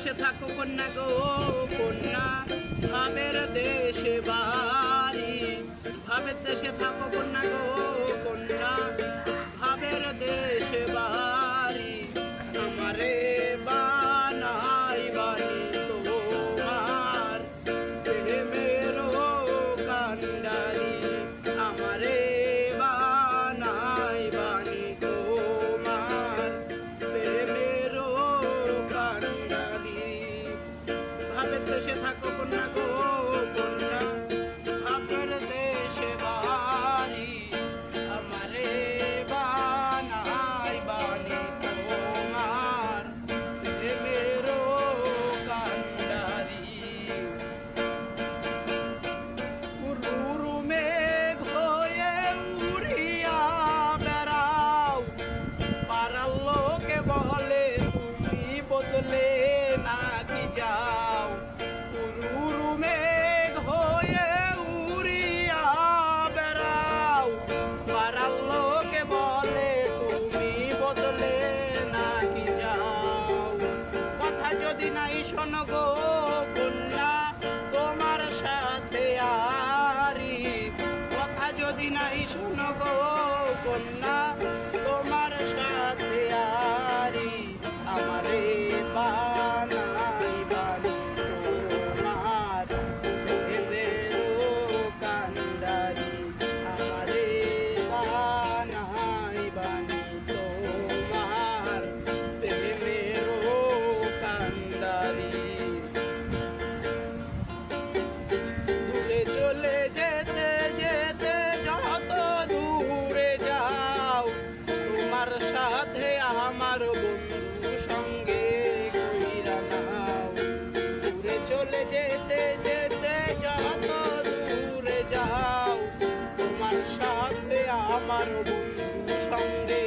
দেশে থাকো কন্যা গো কন্যা, ভাবের দেশে বাড়ি। ভাবের দেশে থাকো কন্যা গো কন্যা, ভাবের দেশে বাড়ি। আমারে বানাই বানি তোমার প্রেমেরও কান্ডারি। আমারে বানাই বানি তোমার প্রেমেরও কান্ডারি। ভাবের দেশে থাকো কন্যা গো কন্যা, ভাবের দেশে বাড়ি। আমারে বানাই বানি তোমার প্রেমেরও কান্ডারি। উরু মেঘ হয়ে উড়িয়া বেড়াও, পাড়ার লোকে বলে তুমি বদলে নাকি যাও। উরু মেঘ হয়ে উড়িয়া বেড়াও, পাড়ার লোকে বলে তুমি বদলে নাকি যাও। কথা যদি নাই শোনো গো কন্যা, তোমার সাথে আরি। কথা যদি নাই শোনো গো কন্যা, তোমার সাথে আরি। আমারে বানাই বানি তোমার প্রেমেরও কান্ডারি। আমারে বানাই বানি তোমার প্রেমেরও কান্ডারি। দূরে চলে যেতে যেতে যত দূরে যাও, তোমার সাথে আমার বন্ধু সঙ্গে কইরা নাও। দূরে চলে যেতে যেতে যত দূরে যাও, তোমার সাথে আমার বন্ধু সঙ্গে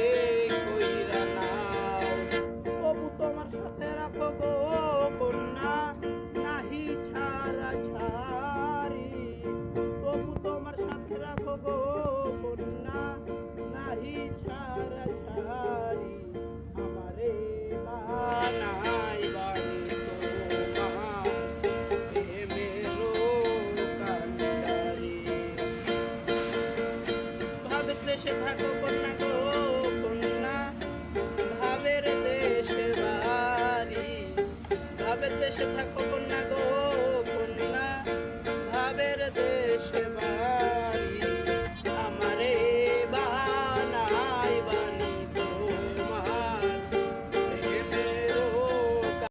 কইরা নাও। তবু তোমার সাথে রাখো গো কন্যা, নাহি ছাড়া ছাড়ি। তবু তোমার সাথে রাখো গো কন্যা, নাহি ছাড়া ছাড়ি। আমারে বানাই বানি তোমার প্রেমেরও কান্ডারি। ভাবের দেশে থাকো কন্যা গো কন্যা, ভাবের দেশে বাড়ি। ভাবের দেশে থাকো